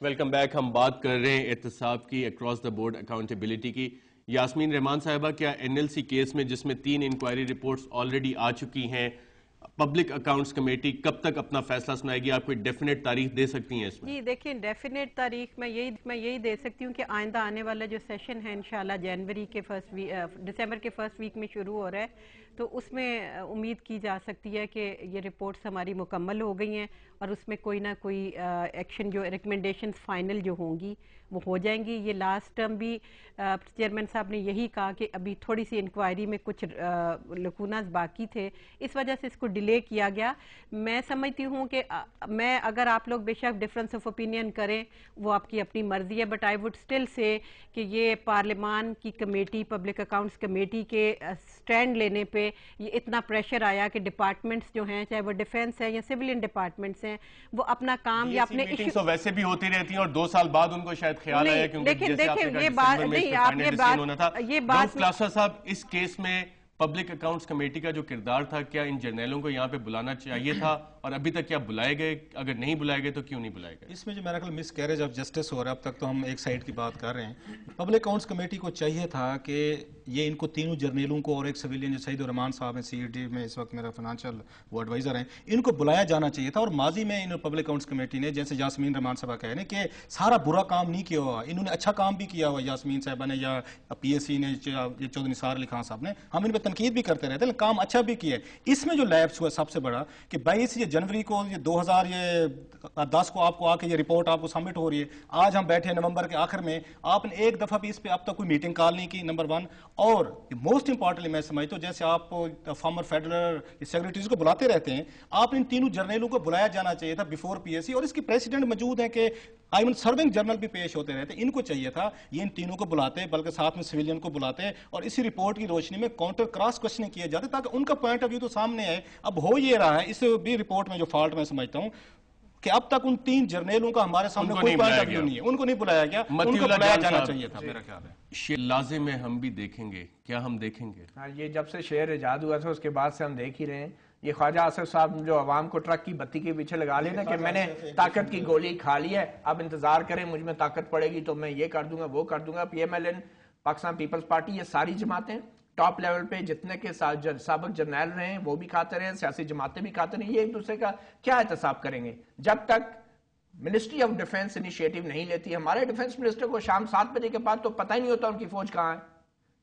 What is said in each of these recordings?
Welcome back. ہم بات کر رہے ہیں احتساب کی، اکراس دا بورڈ اکاؤنٹیبلٹی کی. یاسمین رحمان صاحبہ، کیا این ایل سی کیس میں جس میں 3 انکوائری رپورٹس آلریڈی آ چکی ہیں، پبلک اکاؤنٹس کمیٹی کب تک اپنا فیصلہ سنائے گی؟ آپ کوئی ڈیفینیٹ تاریخ دے سکتی ہیں اس میں؟ جی دیکھیں، ڈیفینیٹ تاریخ میں یہی دے سکتی ہوں کہ آئندہ آنے والا جو سیشن ہے انشاءاللہ دسمبر کے فرسٹ ویک میں شروع ہو رہا ہے، تو اس میں امید کی جا سکتی ہے کہ یہ رپورٹس ہماری مکمل ہو گئی ہیں اور اس میں کوئی نہ کوئی ایکشن جو ریکمنڈیشنز فائنل جو ہوں گی وہ ہو جائیں گی. یہ لاسٹ ٹرم بھی چیئرمین صاحب نے یہی کہا کہ ابھی تھوڑی سی انکوائری میں کچھ لکوناز باقی تھے، اس وجہ سے اس کو ڈیلے کیا گیا. میں سمجھتی ہوں کہ اگر آپ لوگ بے شک ڈفرینس آف اوپینین کریں وہ آپ کی اپنی مرضی ہے، but I would still say کہ یہ پارلیمان کی کمیٹی، پبلک اکاؤنٹس کمیٹی کے سٹینڈ لینے پہ یہ اتنا پریشر آیا کہ ڈپارٹمنٹس جو ہیں، چاہے وہ ڈیفینس ہے یا سیولین ڈپارٹمنٹس ہیں، وہ اپنا کام یا اپنے میٹنگز تو ویسے بھی ہوتی رہتی ہیں اور 2 سال بعد ان کو شاید خیال آیا، کیونکہ جیسے آپ نے کہا دسمبر میں اس پہ فائنل ڈیسیژن ہونا تھا. رؤف کلاسرا صاحب، اس کیس میں پبلک اکاؤنٹس کمیٹی کا جو کردار تھا، کیا ان جرنیلوں کو یہاں پہ بلانا چاہیے تھا اور ابھی تک کیا بلائے گئے؟ اگر نہیں بلائے گئے تو کیوں نہیں بلائے گئے؟ اس میں جو میرا خیال مس کیریج آف جسٹس ہو رہا ہے، اب تک تو ہم ایک سائڈ کی بات کر رہے ہیں. پبلک اکاؤنٹس کمیٹی کو چاہیے تھا کہ یہ ان کو تینوں جرنیلوں کو اور ایک سویلین جو سعید الرحمان صاحب ہیں، سی ای ڈی میں اس وقت میرا فائنانشیل وہ ایڈوائزر ہیں، ان کو بلایا جانا چاہیے تھا. اور ماضی میں ان پبلک اکاؤنٹس کمیٹی نے، جیسے یاسمین رحمان صاحبہ کہہ رہے ہیں کہ سارا برا کام نہیں کیا ہوا، انہوں نے اچھا کام بھی کیا ہوا، یاسمین صاحبہ نے یا پی ایس سی نے، چودھری نثار علی خان صاحب نے. ہم ان پہ تنقید بھی کرتے رہتے ہیں، کام اچھا بھی کیا ہے. اس میں جو لیپس ہوا سب سے بڑا کہ 22 جنوری کو 2010 کو آپ کو آ کے یہ رپورٹ آپ کو سبمٹ ہو رہی ہے. آج ہم بیٹھے نومبر کے آخر میں، آپ نے ایک دفعہ بھی اس پہ اب تک کوئی میٹنگ کال نہیں کی، نمبر 1. اور موسٹ امپورٹنٹلی میں سمجھتا ہوں، جیسے آپ فارمر فیڈرل سیکریٹریز کو بلاتے رہتے ہیں، آپ ان تینوں جرنیلوں کو بلایا جانا چاہیے تھا بیفور پی ایس سی. اور اس کی پریسیڈنٹ موجود ہیں کہ ایون سرونگ جرنل بھی پیش ہوتے رہتے. ان کو چاہیے تھا یہ ان تینوں کو بلاتے، بلکہ ساتھ میں سویلین کو بلاتے اور اسی رپورٹ کی روشنی میں کاؤنٹر کراس کوشچننگ کیے جاتے تاکہ ان کا پوائنٹ آف ویو تو سامنے آئے. اب ہو یہ رہا ہے، اس بھی رپورٹ میں جو فالٹ میں سمجھتا ہوں کہ اب تک ان 3 جرنیلوں کا ہمارے سامنے کوئی پوائنٹ آف ویو نہیں ہے. ان کو نہیں بلایا گیا، ان کو بلایا جانا چاہیے تھا، میرا خیال ہے. لازم ہے ہم بھی دیکھیں گے، کیا ہم دیکھیں گے؟ یہ جب سے شعر ایجاد ہوا تھا اس کے بعد سے ہم دیکھ ہی رہے ہیں. یہ خواجہ آصف صاحب جو عوام کو ٹرک کی بتی کے پیچھے لگا لینا کہ میں نے طاقت کی گولی کھا لی ہے، اب انتظار کریں، مجھ میں طاقت پڑے گی تو میں یہ کر دوں گا، وہ کر دوں گا. P M L N, Pakistan Peoples Party, یہ ساری جماعتیں ٹاپ لیول پہ جتنے کے سابق جرنیل رہے ہیں وہ بھی کھاتے رہے ہیں، سیاسی جماعتیں بھی کھاتے رہے ہیں. یہ ایک دوسرے کا کیا احتساب کریں گے جب تک منسٹری آف ڈیفینس انیشیٹو نہیں لیتی؟ ہمارے ڈیفینس منسٹر کو شام 7 بجے کے بعد تو پتہ ہی نہیں ہوتا ان کی فوج کہاں ہے.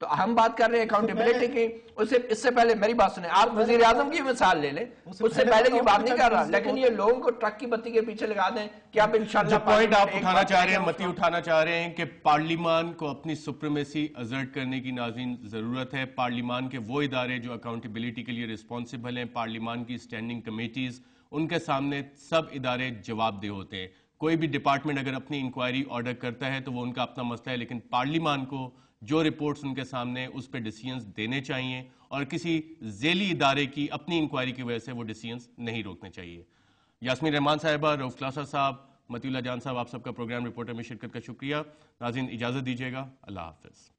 تو ہم بات کر رہے ہیں اکاؤنٹیبلٹی کی. اس سے پہلے میری بات سنیں، آپ وزیر اعظم کی مثال لے لیں، اس سے پہلے کی بات نہیں کر رہا، لیکن یہ لوگوں کو ٹرک کی بتی کے پیچھے لگا دیں کہ آپ انشاءاللہ. جو پوائنٹ آپ اٹھانا چاہ رہے ہیں، متی اٹھانا چاہ رہے ہیں کہ پارلیمان کو اپنی سپریمیسی ازرٹ کرنے کی ناظرین ضرورت ہے. پارلیمان کے وہ ادارے جو اکاؤنٹیبلٹی کے لیے رسپانسبل ہیں، پارلیمان کی اسٹینڈنگ کمیٹیز، ان کے سامنے سب ادارے جواب دہ ہوتے ہیں. کوئی بھی ڈپارٹمنٹ اگر اپنی انکوائری آرڈر کرتا ہے تو وہ ان کا اپنا مسئلہ ہے، لیکن پارلیمان کو جو رپورٹس ان کے سامنے اس پہ ڈیسیژنز دینے چاہیے اور کسی ذیلی ادارے کی اپنی انکوائری کی وجہ سے وہ ڈیسیژنز نہیں روکنے چاہیے. یاسمین رحمان صاحبہ، رؤف کلاسرا صاحب، متی اللہ جان صاحب، آپ سب کا پروگرام رپورٹر میں شرکت کا شکریہ. ناظرین اجازت دیجیے گا، اللہ حافظ.